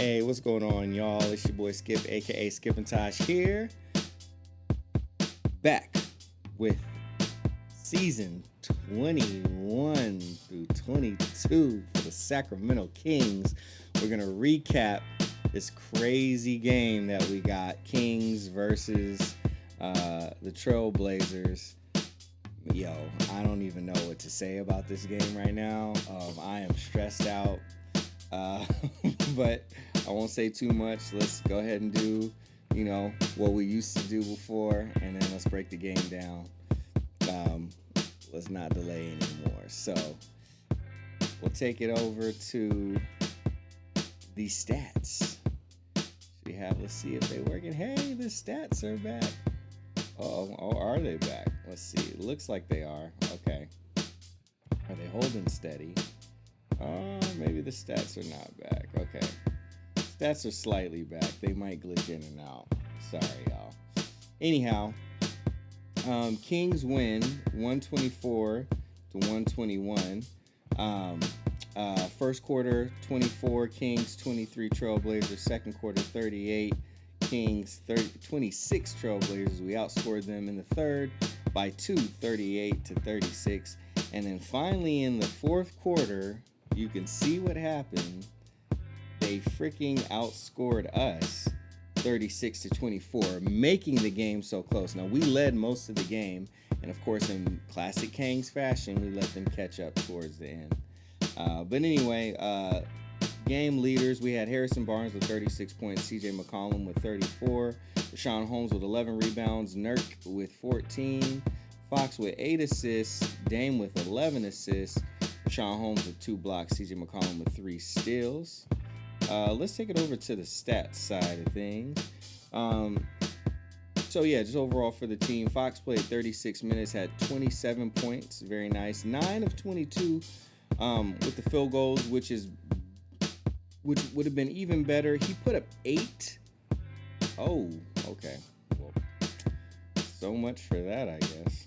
Hey, what's going on, y'all? It's your boy Skip, aka Skip and Tosh here. Back with season 21 through 22 for the Sacramento Kings. We're going to recap this crazy game that we got. Kings versus the Trailblazers. Yo, I don't even know what to say about this game right now. I am stressed out. But I won't say too much. Let's go ahead and do, what we used to do before, and then let's break the game down. Let's not delay anymore. So we'll take it over to the stats. Let's see if they're working. Hey, the stats are back. Oh, are they back? Let's see. It looks like they are. Okay. Are they holding steady? Oh, maybe the stats are not back. Okay. Stats are slightly back. They might glitch in and out. Sorry, y'all. Anyhow, Kings win 124 to 121. First quarter, 24, Kings 23, Trailblazers. Second quarter, 38, Kings 26, Trailblazers. We outscored them in the third by 2, 38 to 36. And then finally in the fourth quarter, you can see what happened. They freaking outscored us 36 to 24, making the game so close. Now, we led most of the game, and of course, in classic Kings fashion, we let them catch up towards the end. But anyway, game leaders, we had Harrison Barnes with 36 points, CJ McCollum with 34, Rashawn Holmes with 11 rebounds, Nurk with 14, Fox with 8 assists, Dame with 11 assists, Rashawn Holmes with 2 blocks, CJ McCollum with 3 steals. Let's take it over to the stats side of things. Just overall for the team, Fox played 36 minutes, had 27 points, very nice. 9 of 22 with the field goals, which would have been even better. He put up 8. Oh, okay. Well, so much for that, I guess.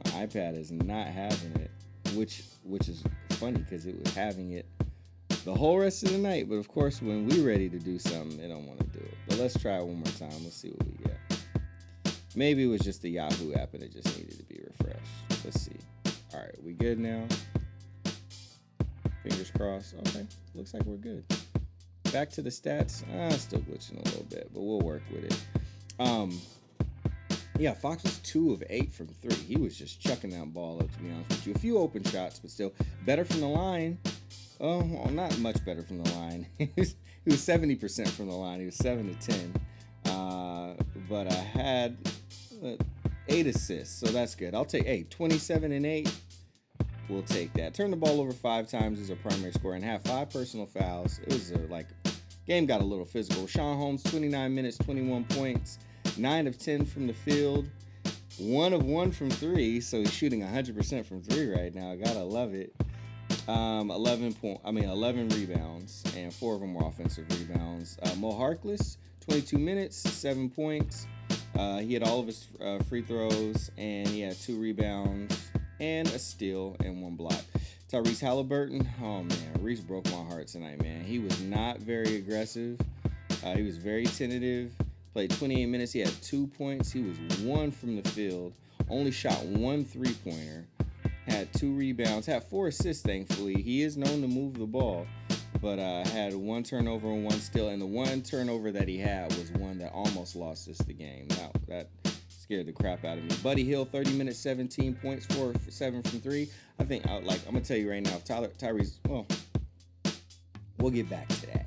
My iPad is not having it, which is funny because it was having it the whole rest of the night. But of course, when we're ready to do something, they don't want to do it. But let's try it one more time. Let's see what we get. Maybe it was just the Yahoo app and it just needed to be refreshed. Let's see. All right, we good now? Fingers crossed. Okay, looks like we're good. Back to the stats. Still glitching a little bit, but we'll work with it. Fox was 2 of 8 from 3. He was just chucking that ball up, to be honest with you. A few open shots, but still better from the line. Oh, well, not much better from the line. He was 70% from the line. He was 7 to 10. But I had 8 assists, so that's good. I'll take 27 and 8. We'll take that. Turned the ball over 5 times as a primary scorer and had 5 personal fouls. It was game got a little physical. Rashawn Holmes, 29 minutes, 21 points, 9 of 10 from the field, 1 of 1 from 3. So he's shooting 100% from 3 right now. Gotta love it. 11 rebounds, and 4 of them were offensive rebounds. Mo Harkless, 22 minutes, 7 points. He had all of his free throws, and he had 2 rebounds and a steal and 1 block. Tyrese Halliburton, oh man, Reese broke my heart tonight, man. He was not very aggressive. He was very tentative. Played 28 minutes. He had 2 points. He was 1 from the field. Only shot 1 3-pointer. Had 2 rebounds. Had 4 assists, thankfully. He is known to move the ball, but had 1 turnover and 1 steal. And the 1 turnover that he had was one that almost lost us the game. Now, that scared the crap out of me. Buddy Hield, 30 minutes, 17 points, 4 for 7 from 3. I think, I'm going to tell you right now, Tyrese, well, we'll get back to that.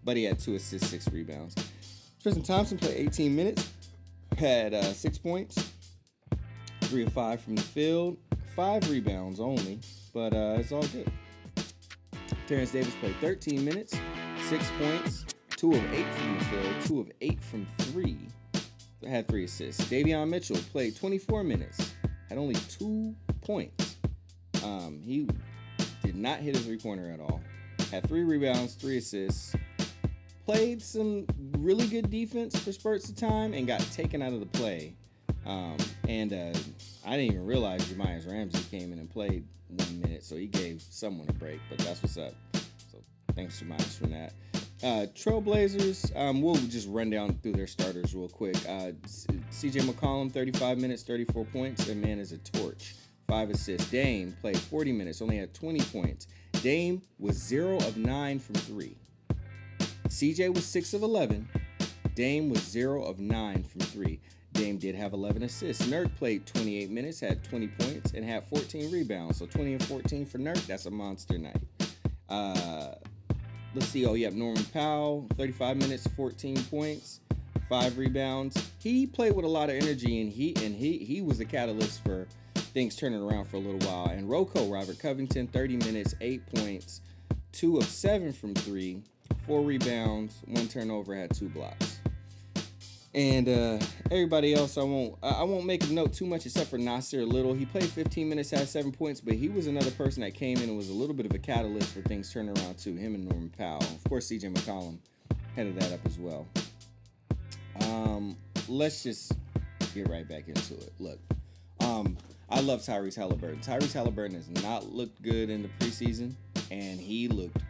Buddy had 2 assists, 6 rebounds. Tristan Thompson played 18 minutes, had 6 points, 3 of 5 from the field, 5 rebounds only, but it's all good. Terence Davis played 13 minutes, 6 points, 2 of 8 from the field, 2 of 8 from 3, had 3 assists. Davion Mitchell played 24 minutes, had only 2 points. He did not hit a 3-pointer at all, had 3 rebounds, 3 assists, played some really good defense for spurts of time, and got taken out of the play. I didn't even realize Jamias Ramsey came in and played 1 minute, so he gave someone a break, but that's what's up. So Thanks to Miles from that. Trailblazers, we'll just run down through their starters real quick. CJ McCollum, 35 minutes, 34 points. That man is a torch. 5 assists. Dame played 40 minutes, only had 20 points. Dame was 0 of 9 from 3. CJ was 6 of 11. Dame was 0 of 9 from 3. Dame did have 11 assists. Nurk played 28 minutes, had 20 points, and had 14 rebounds. So 20 and 14 for Nurk. That's a monster night. Let's see. Oh, yeah. Norman Powell, 35 minutes, 14 points, 5 rebounds. He played with a lot of energy, and he was the catalyst for things turning around for a little while. And Robert Covington, 30 minutes, 8 points, 2 of 7 from 3, 4 rebounds, 1 turnover, had 2 blocks. And everybody else, I won't make a note too much except for Nasir Little. He played 15 minutes, had 7 points, but he was another person that came in and was a little bit of a catalyst for things turning around too. Him and Norman Powell. Of course, CJ McCollum headed that up as well. Let's just get right back into it. Look, I love Tyrese Halliburton. Tyrese Halliburton has not looked good in the preseason, and he looked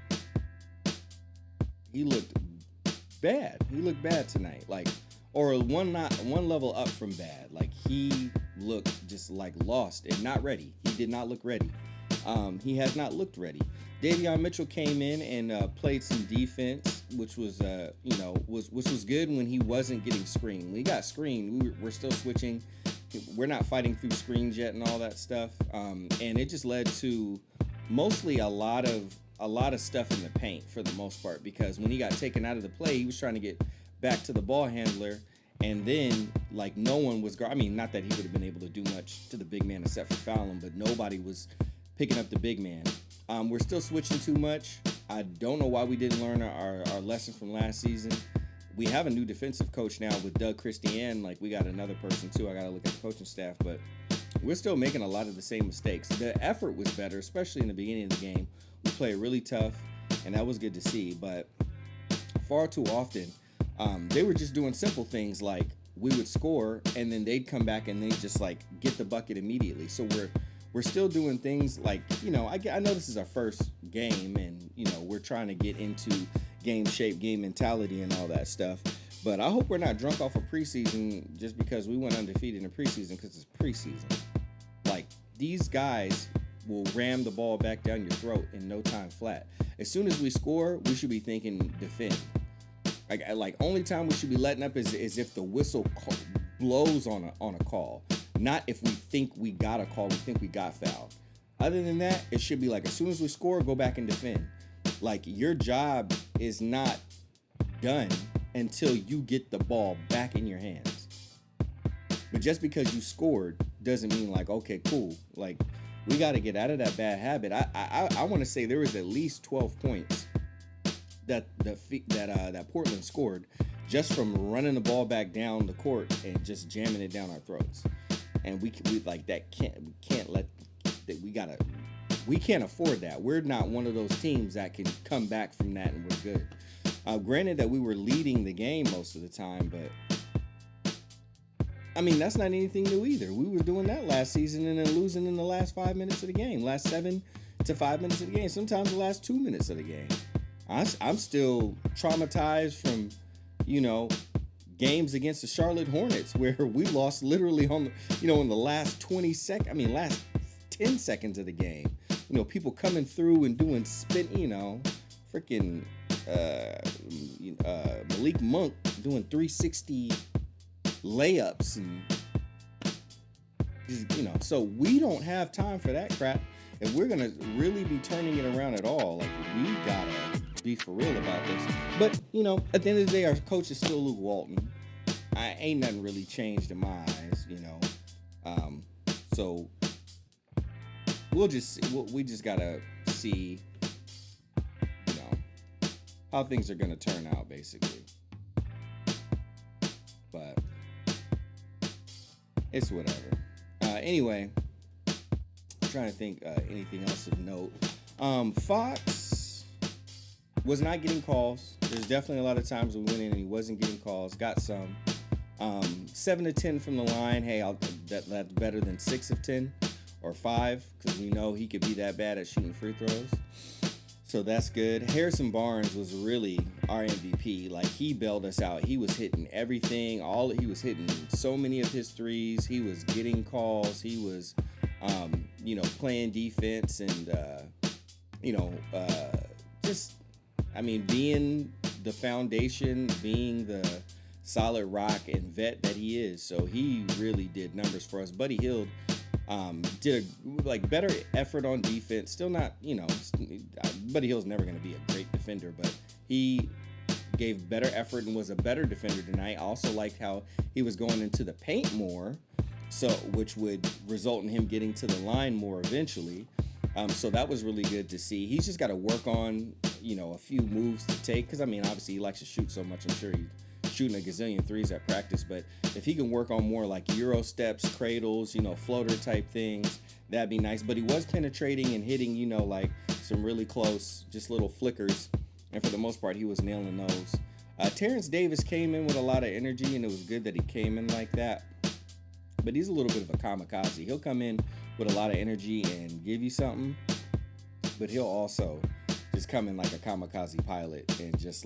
bad. He looked bad tonight. Or one level up from bad. He looked just lost and not ready. He did not look ready. He has not looked ready. Davion Mitchell came in and played some defense, which was was good when he wasn't getting screened. When he got screened, we're still switching. We're not fighting through screens yet and all that stuff. And it just led to mostly a lot of stuff in the paint for the most part, because when he got taken out of the play, he was trying to get back to the ball handler, and then no one was not that he would have been able to do much to the big man except for foul him, but nobody was picking up the big man. We're still switching too much. I don't know why we didn't learn our lesson from last season. We have a new defensive coach now with Doug Christian. We got another person too. I got to look at the coaching staff, but we're still making a lot of the same mistakes. The effort was better, especially in the beginning of the game. We played really tough, and that was good to see, but far too often, they were just doing simple things like we would score and then they'd come back and they'd just get the bucket immediately. So we're still doing things I know this is our first game and we're trying to get into game shape, game mentality and all that stuff. But I hope we're not drunk off of preseason just because we went undefeated in preseason, because it's preseason. These guys will ram the ball back down your throat in no time flat. As soon as we score, we should be thinking defend. Only time we should be letting up is if the whistle blows on a call, not if we think we got a call, we think we got fouled. Other than that, it should be as soon as we score, go back and defend. Your job is not done until you get the ball back in your hands. But just because you scored doesn't mean okay, cool. We got to get out of that bad habit. I want to say there was at least 12 points that Portland scored just from running the ball back down the court and just jamming it down our throats. And we can't afford that. We're not one of those teams that can come back from that and we're good. Granted that we were leading the game most of the time, but that's not anything new either. We were doing that last season and then losing in the last 5 minutes of the game, last 7 to 5 minutes of the game, sometimes the last 2 minutes of the game. I'm still traumatized from, games against the Charlotte Hornets where we lost literally on, in the last last 10 seconds of the game. People coming through and doing spin, freaking Malik Monk doing 360 layups and so we don't have time for that crap. If we're gonna really be turning it around at all, we gotta be for real about this. But at the end of the day, our coach is still Luke Walton. Ain't nothing really changed in my eyes, so we just gotta see how things are gonna turn out, basically. But it's whatever. Anyway, I'm trying to think anything else of note. Fox was not getting calls. There's definitely a lot of times we went in and he wasn't getting calls. Got some. 7 to 10 from the line. Hey, that's better than 6 of 10 or 5, because we know he could be that bad at shooting free throws. So that's good. Harrison Barnes was really our MVP. Like, he bailed us out. He was hitting everything. He was hitting so many of his threes. He was getting calls. He was, playing defense and, being the foundation, being the solid rock and vet that he is. So he really did numbers for us. Buddy Hield did a better effort on defense. Still not, Buddy Hield's never going to be a great defender, but he gave better effort and was a better defender tonight. I also liked how he was going into the paint more, which would result in him getting to the line more eventually. So that was really good to see. He's just got to work on, a few moves to take. Because, obviously he likes to shoot so much. I'm sure he's shooting a gazillion threes at practice. But if he can work on more like Euro steps, cradles, floater type things, that'd be nice. But he was penetrating and hitting, some really close, just little flickers. And for the most part, he was nailing those. Terence Davis came in with a lot of energy, and it was good that he came in like that. But he's a little bit of a kamikaze. He'll come in with a lot of energy and give you something, but he'll also just come in like a kamikaze pilot and just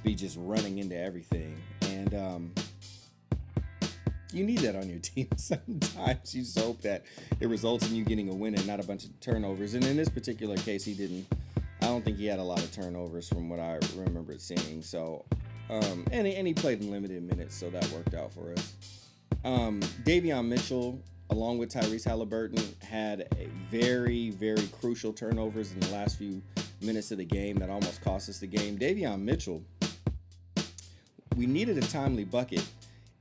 be just running into everything. And you need that on your team sometimes. You just hope that it results in you getting a win and not a bunch of turnovers. And in this particular case, I don't think he had a lot of turnovers from what I remember seeing. So, and he played in limited minutes, so that worked out for us. Davion Mitchell, along with Tyrese Halliburton, had a very, very crucial turnovers in the last few minutes of the game that almost cost us the game. Davion Mitchell, we needed a timely bucket,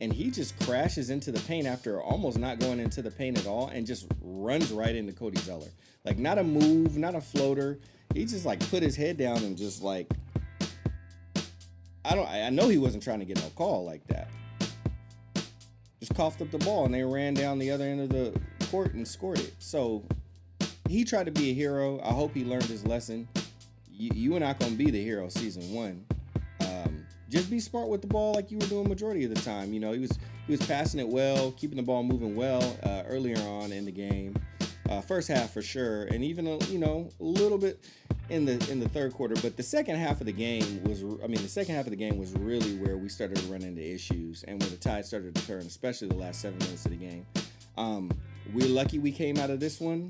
and he just crashes into the paint after almost not going into the paint at all and just runs right into Cody Zeller. Like, not a move, not a floater. He just put his head down and just I know he wasn't trying to get no call like that. Just coughed up the ball and they ran down the other end of the court and scored it. So he tried to be a hero. I hope he learned his lesson. You are not going to be the hero season one. Just be smart with the ball like you were doing majority of the time. He was passing it well, keeping the ball moving well earlier on in the game. First half for sure, and even a little bit in the third quarter. But the second half of the game was really where we started to run into issues and where the tide started to turn, especially the last 7 minutes of the game. We're lucky we came out of this one.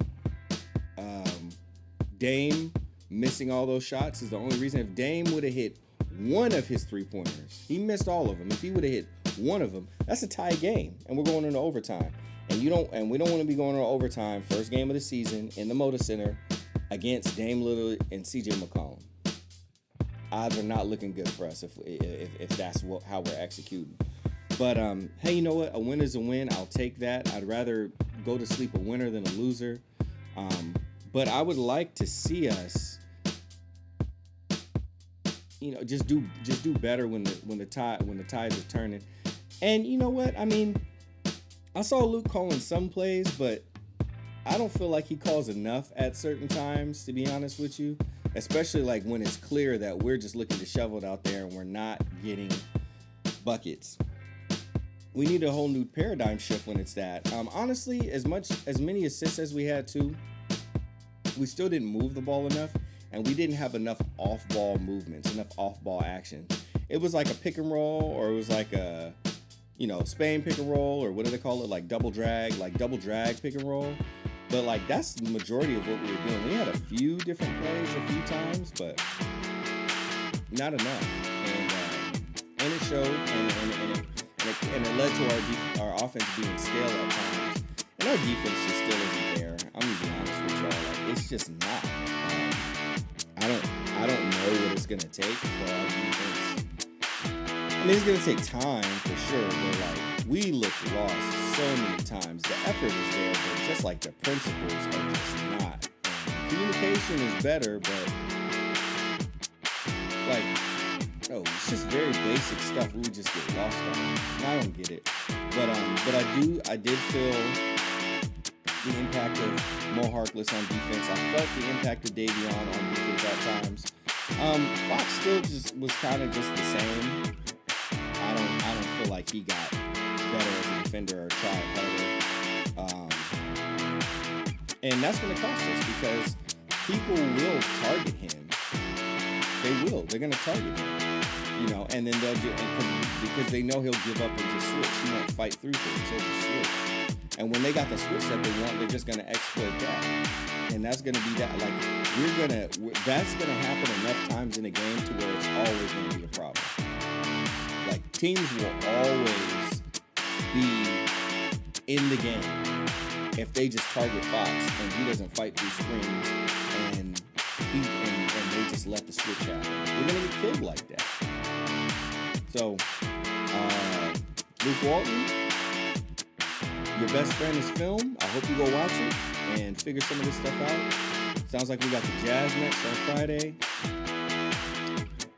Dame missing all those shots is the only reason. If Dame would have hit one of his 3-pointers, he missed all of them. If he would have hit one of them, that's a tie game, and we're going into overtime. And we don't want to be going into overtime, first game of the season in the Moda Center against Dame Lillard and CJ McCollum. Odds are not looking good for us if that's how we're executing. But hey, you know what? A win is a win. I'll take that. I'd rather go to sleep a winner than a loser. But I would like to see us, just do better when the tides are turning. And you know what? I saw Luke calling some plays, but I don't feel like he calls enough at certain times, to be honest with you, especially when it's clear that we're just looking to shovel it out there and we're not getting buckets. We need a whole new paradigm shift when it's that. Honestly, as many assists as we had too, we still didn't move the ball enough, and we didn't have enough off-ball movements, enough off-ball action. It was like a pick and roll, or it was like a Spain pick and roll, or what do they call it? Double drag pick and roll. But that's the majority of what we were doing. We had a few different plays a few times, but not enough. And it showed, and it led to our offense being stale at times. And our defense just still isn't there. I'm gonna be honest with y'all. It's just not. I don't know what it's gonna take for our defense. It's going to take time for sure, but we looked lost so many times. The effort is there, but just the principles are just not. Communication is better, but it's just very basic stuff we just get lost on. I don't get it. But I did feel the impact of Mo Harkless on defense. I felt the impact of Davion on defense at times. Fox still just was kind of just the same. I don't feel like he got better as a defender or tried harder. And that's going to cost us because people will target him. They will. They're going to target him. You know, and then they'll because they know he'll give up and just switch. He won't fight through things. He'll just switch. And when they got the switch that they want, they're just going to exploit that. And that's going to be that. Like, that's going to happen enough times in a game to where it's always going to be a problem. Like, teams will always be in the game if they just target Fox and he doesn't fight through screens and they just let the switch happen. We're going to get killed like that. So, Luke Walton, your best friend is film. I hope you go watch it and figure some of this stuff out. Sounds like we got the Jazz next on Friday.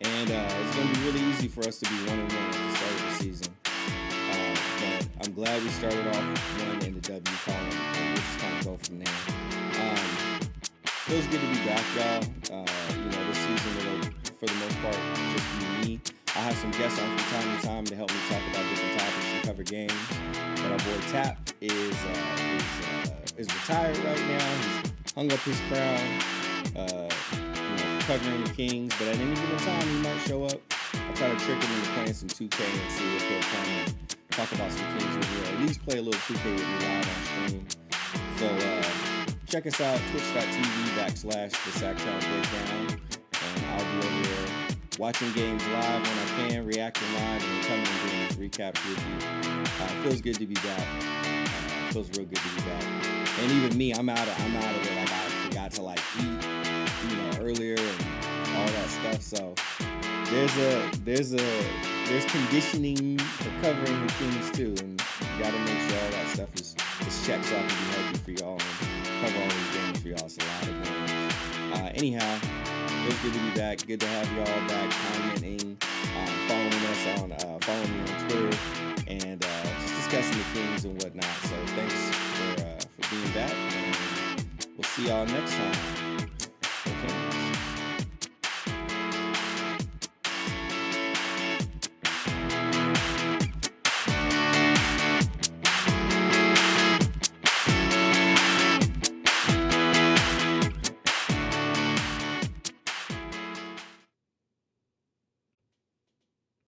And it's going to be really easy for us to be 1-1 at the start of the season. But I'm glad we started off one in the W column, and we'll just kind of go from there. Feels good to be back, y'all. This season will, for the most part, just be me. I have some guests on from time to time to help me talk about different topics and cover games. But our boy Tap is retired right now. He's hung up his crown, covering the Kings. But at any given time, he might show up. I'll try to trick him into playing some 2K and see if he'll come and talk about some Kings with me, or at least play a little 2K with me live on stream. So check us out, twitch.tv/the Sacktown Breakdown. And I'll be over there watching games live when I can, reacting live, and then coming and doing these recaps with you. Feels good to be back. Feels real good to be back. And even me, I'm out of it. Like, I forgot to eat, earlier and all that stuff. So there's conditioning for covering the Kings too, and you got to make sure all that stuff is checked so I can be healthy for y'all and cover all these games for y'all. It's a lot of games. Anyhow. Feels good to be back. Good to have y'all back commenting, following me on Twitter, and just discussing the Kings and whatnot. So thanks for being back, and we'll see y'all next time.